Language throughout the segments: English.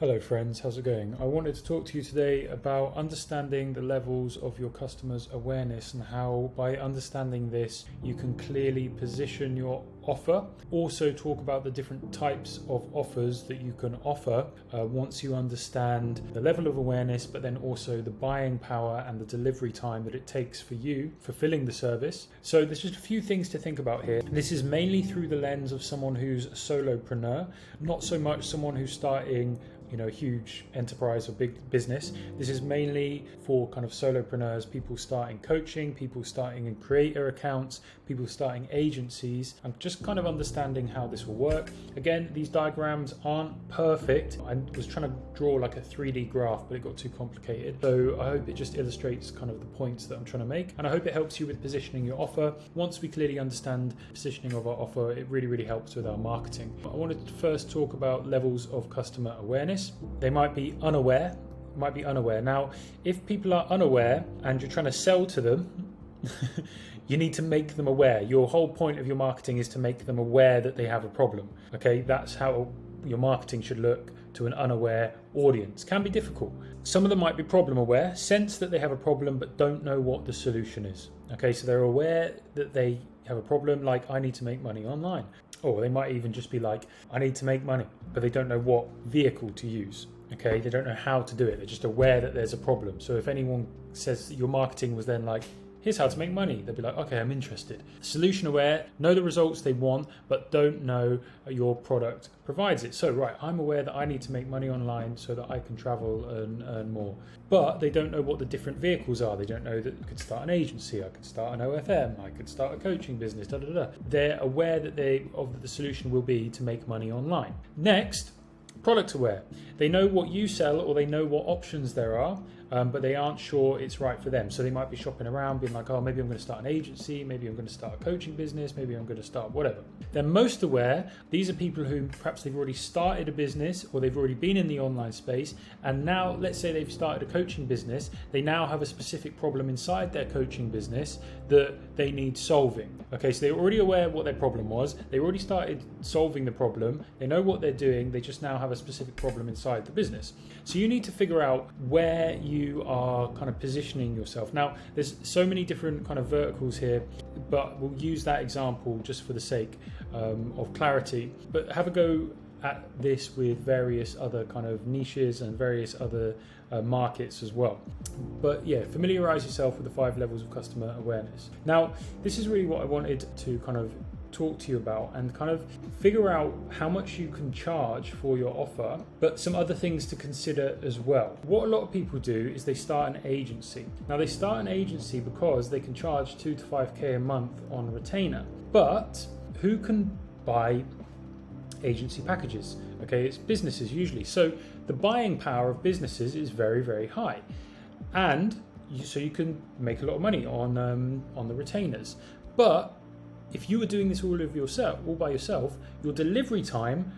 Hello friends, how's it going? I wanted to talk to you today about understanding the levels of your customers' awareness and how by understanding this you can clearly position your offer. Also talk about the different types of offers that you can offer once you understand the level of awareness, but then also the buying power and the delivery time that it takes for you fulfilling the service. So there's just a few things to think about here. This is mainly through the lens of someone who's a solopreneur, not so much someone who's starting a huge enterprise or big business. This is mainly for kind of solopreneurs, people starting coaching, people starting in creator accounts, people starting agencies, and just kind of understanding how this will work. Again, these diagrams aren't perfect. I was trying to draw like a 3D graph, but it got too complicated. So I hope it just illustrates kind of the points that I'm trying to make. And I hope it helps you with positioning your offer. Once we clearly understand positioning of our offer, it really helps with our marketing. I wanted to first talk about levels of customer awareness. They might be unaware. Now, if people are unaware and you're trying to sell to them, you need to make them aware. Your whole point of your marketing is to make them aware that they have a problem. Okay, that's how your marketing should look to an unaware audience. Can be difficult. Some of them might be problem aware, sense that they have a problem but don't know what the solution is. Okay, so they're aware that they have a problem, like I need to make money online. Or they might even just be like, I need to make money, but they don't know what vehicle to use. Okay, they don't know how to do it. They're just aware that there's a problem. So if anyone says that your marketing was then like, here's how to make money, they'll be like, okay, I'm interested. Solution aware, know the results they want, but don't know your product provides it. So, right, I'm aware that I need to make money online so that I can travel and earn more. But they don't know what the different vehicles are. They don't know that you could start an agency, I could start an OFM, I could start a coaching business, They're aware that the solution will be to make money online. Next, product aware. They know what you sell or they know what options there are, but they aren't sure it's right for them. So they might be shopping around being like, oh, maybe I'm going to start an agency, maybe I'm going to start a coaching business, maybe I'm going to start whatever. They're most aware. These are people who perhaps they've already started a business or they've already been in the online space. And now let's say they've started a coaching business. They now have a specific problem inside their coaching business that they need solving. Okay, so they're already aware of what their problem was. They already started solving the problem. They know what they're doing. They just now have a specific problem inside the business. So you need to figure out where you are kind of positioning yourself. Now, there's so many different kind of verticals here, but we'll use that example just for the sake of clarity. But have a go at this with various other kind of niches and various other markets as well. But yeah, familiarize yourself with the 5 levels of customer awareness. Now, this is really what I wanted to kind of talk to you about and kind of figure out how much you can charge for your offer, but some other things to consider as well. What a lot of people do is they start an agency. Now they start an agency because they can charge 2 to 5k a month on retainer, but who can buy agency packages? Okay, it's businesses usually. So the buying power of businesses is very high, and so you can make a lot of money on the retainers. But if you were doing this all by yourself, your delivery time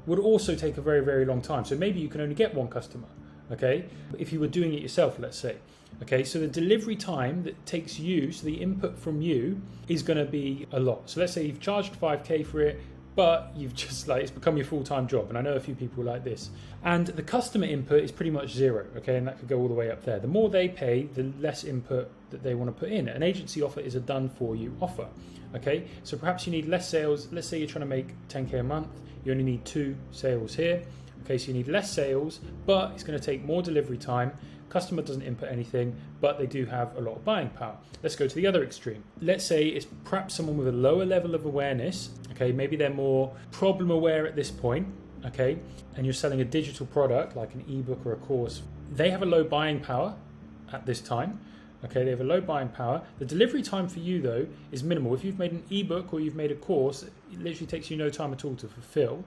would also take a very long time. So maybe you can only get one customer, okay? If you were doing it yourself, let's say. Okay, so the delivery time that takes you, so the input from you is going to be a lot. So let's say you've charged 5k for it, but you've just it's become your full-time job. And I know a few people like this. And the customer input is pretty much 0, okay? And that could go all the way up there. The more they pay, the less input that they want to put in. An agency offer is a done-for-you offer, okay? So perhaps you need less sales. Let's say you're trying to make 10k a month. You only need 2 sales here. Okay, so you need less sales, but it's going to take more delivery time. Customer doesn't input anything, but they do have a lot of buying power. Let's go to the other extreme. Let's say it's perhaps someone with a lower level of awareness. Okay, maybe they're more problem aware at this point. Okay, and you're selling a digital product like an ebook or a course. They have a low buying power at this time. Okay, they have a low buying power. The delivery time for you though is minimal. If you've made an ebook or you've made a course, it literally takes you no time at all to fulfill.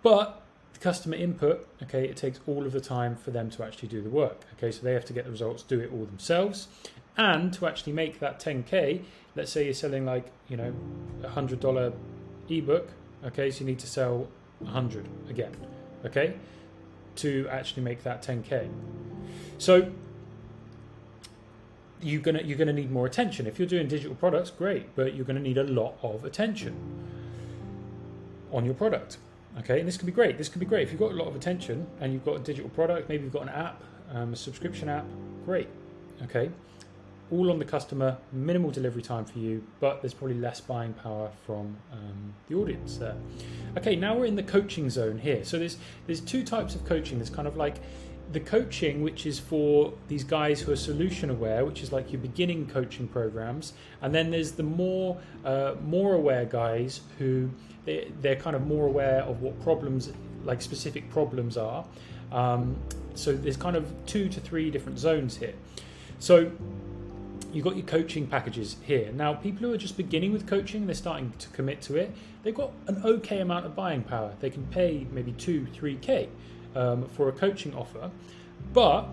But the customer input, okay, it takes all of the time for them to actually do the work. Okay, so they have to get the results, do it all themselves. And to actually make that 10k, let's say you're selling like, $100 ebook. Okay, so you need to sell 100 again, okay, to actually make that 10k. So you're gonna need more attention. If you're doing digital products, great, but you're gonna need a lot of attention on your product. Okay, and this can be great. This can be great if you've got a lot of attention and you've got a digital product, maybe you've got an app, a subscription app, great. Okay, all on the customer, minimal delivery time for you, but there's probably less buying power from the audience there. Okay, now we're in the coaching zone here. So there's two types of coaching. There's kind of like the coaching, which is for these guys who are solution aware, which is like your beginning coaching programs, and then there's the more aware guys who they're kind of more aware of what problems, like specific problems are. So there's kind of 2 to 3 different zones here. So you've got your coaching packages here. Now, people who are just beginning with coaching, they're starting to commit to it. They've got an okay amount of buying power. They can pay maybe 2-3K for a coaching offer, but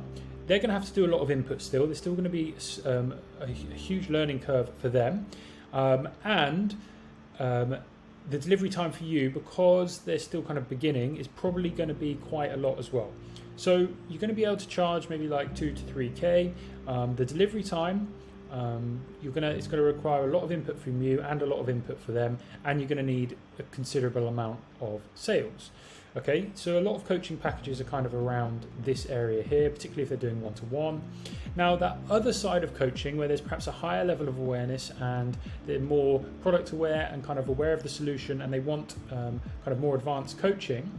they're going to have to do a lot of input still. There's still going to be a huge learning curve for them. The delivery time for you, because they're still kind of beginning, is probably going to be quite a lot as well. So you're going to be able to charge maybe like 2 to 3K. The delivery time, it's going to require a lot of input from you and a lot of input for them, and you're going to need a considerable amount of sales. Okay, so a lot of coaching packages are kind of around this area here, particularly if they're doing one-to-one. Now, that other side of coaching, where there's perhaps a higher level of awareness and they're more product aware and kind of aware of the solution, and they want kind of more advanced coaching,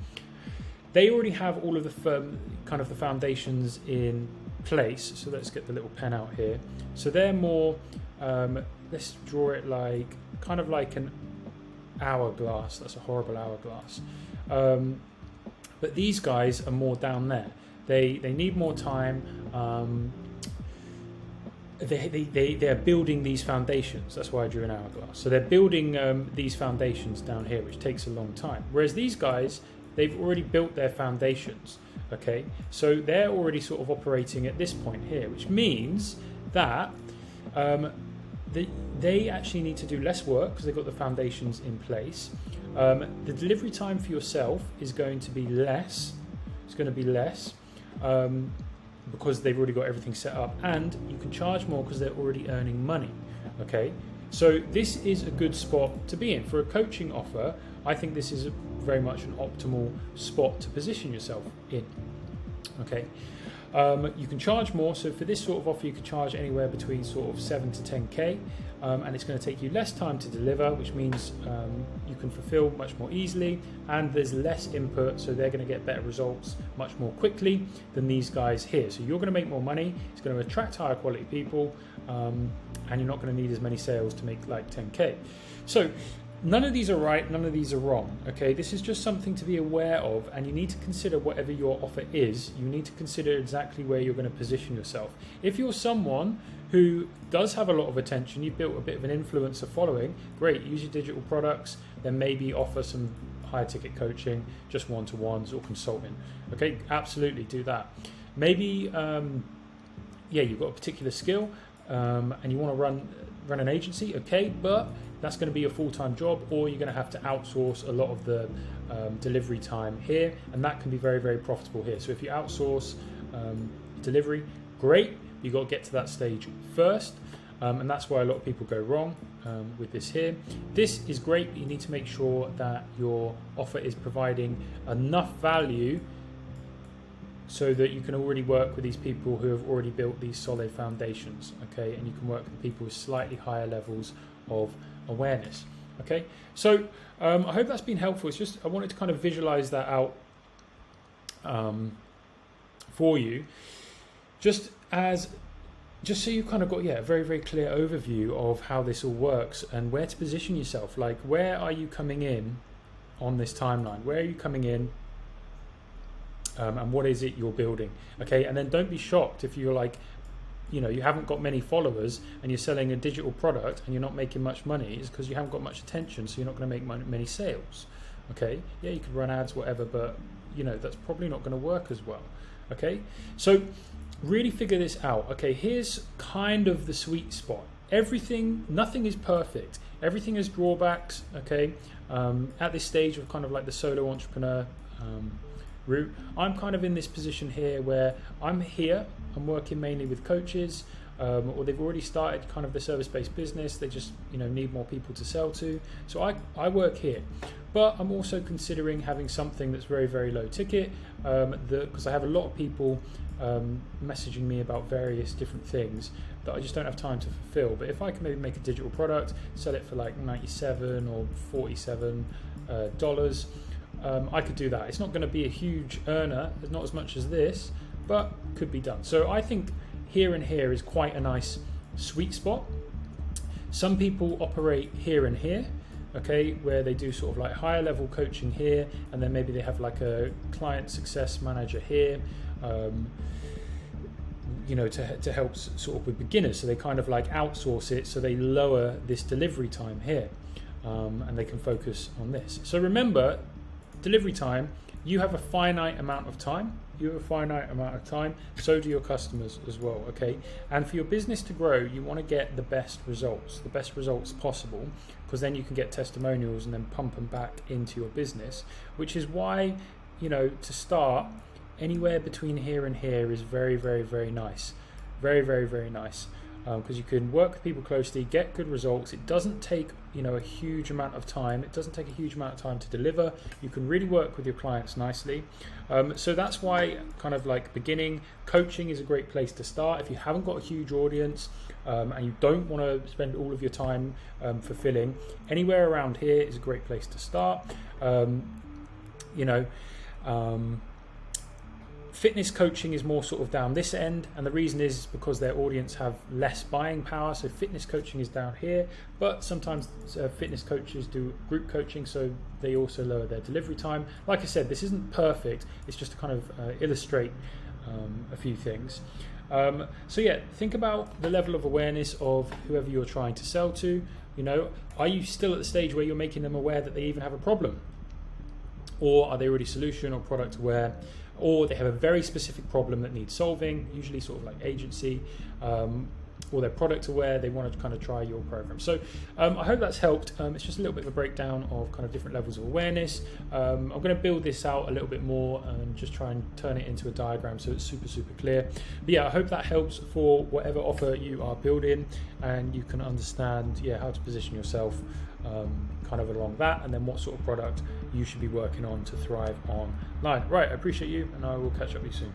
they already have all of the kind of the foundations in place. So let's get the little pen out here. So they're more, let's draw it like kind of like an hourglass. That's a horrible hourglass. But these guys are more down there. They need more time. They're building these foundations. That's why I drew an hourglass. So they're building these foundations down here, which takes a long time. Whereas these guys, they've already built their foundations. Okay, so they're already sort of operating at this point here, which means that they actually need to do less work because they've got the foundations in place. The delivery time for yourself is going to be less. It's going to be less because they've already got everything set up, and you can charge more because they're already earning money. Okay, so this is a good spot to be in for a coaching offer. I think this is very much an optimal spot to position yourself in. Okay. You can charge more, so for this sort of offer you can charge anywhere between sort of 7 to 10k, and it's going to take you less time to deliver, which means you can fulfill much more easily, and there's less input, so they're going to get better results much more quickly than these guys here. So you're going to make more money, it's going to attract higher quality people, and you're not going to need as many sales to make like 10k. So none of these are right, none of these are wrong. Okay, this is just something to be aware of, and you need to consider whatever your offer is. You need to consider exactly where you're going to position yourself. If you're someone who does have a lot of attention, you've built a bit of an influencer following, great, use your digital products, then maybe offer some higher ticket coaching, just one-to-ones or consulting. Okay, absolutely do that. Maybe, you've got a particular skill and you want to run an agency, okay, but that's going to be a full-time job, or you're going to have to outsource a lot of the delivery time here, and that can be very, very profitable here. So if you outsource delivery, great, you've got to get to that stage first, and that's why a lot of people go wrong with this here. This is great, but you need to make sure that your offer is providing enough value so that you can already work with these people who have already built these solid foundations, okay, and you can work with people with slightly higher levels of awareness. Okay, so I hope that's been helpful. It's just I wanted to kind of visualize that out for you, just so you kind of got a very, very clear overview of how this all works and where to position yourself. Like, where are you coming in on this timeline? Where are you coming in? And what is it you're building? Okay, and then don't be shocked if you're like, you haven't got many followers and you're selling a digital product and you're not making much money. It's because you haven't got much attention, so you're not going to make many sales. Okay, yeah, you could run ads, whatever, but that's probably not going to work as well. Okay, so really figure this out. Okay, here's kind of the sweet spot. Nothing is perfect. Everything has drawbacks. Okay, at this stage of kind of like the solo entrepreneur route, I'm kind of in this position here where I'm working mainly with coaches. or they've already started kind of the service-based business. They just need more people to sell to. So I work here, but I'm also considering having something that's very, very low ticket, because I have a lot of people messaging me about various different things that I just don't have time to fulfill. But if I can maybe make a digital product, sell it for like $97 or $47 I could do that. It's not going to be a huge earner, it's not as much as this, but could be done. So I think here and here is quite a nice sweet spot. Some people operate here and here, okay, where they do sort of like higher level coaching here, and then maybe they have like a client success manager here, to help sort of with beginners. So they kind of like outsource it, so they lower this delivery time here, and they can focus on this. So remember, delivery time, you have a finite amount of time. So do your customers as well, okay? And for your business to grow, you want to get the best results possible, because then you can get testimonials and then pump them back into your business, which is why, to start, anywhere between here and here is very, very, very nice. Very, very, very nice. Because you can work with people closely, get good results. It doesn't take a huge amount of time. It doesn't take a huge amount of time to deliver. You can really work with your clients nicely. So that's why kind of like beginning coaching is a great place to start. If you haven't got a huge audience and you don't want to spend all of your time fulfilling, anywhere around here is a great place to start. Fitness coaching is more sort of down this end, and the reason is because their audience have less buying power. So fitness coaching is down here, but sometimes fitness coaches do group coaching, so they also lower their delivery time. Like I said, this isn't perfect. It's just to kind of illustrate a few things. So yeah, think about the level of awareness of whoever you're trying to sell to. Are you still at the stage where you're making them aware that they even have a problem? Or are they already solution or product aware? Or they have a very specific problem that needs solving, usually sort of like agency, or they're product aware, they want to kind of try your program. So I hope that's helped. It's just a little bit of a breakdown of kind of different levels of awareness. I'm going to build this out a little bit more and just try and turn it into a diagram so it's super, super clear. But yeah, I hope that helps for whatever offer you are building, and you can understand how to position yourself kind of along that, and then what sort of product you should be working on to thrive online. Right, I appreciate you, and I will catch up with you soon.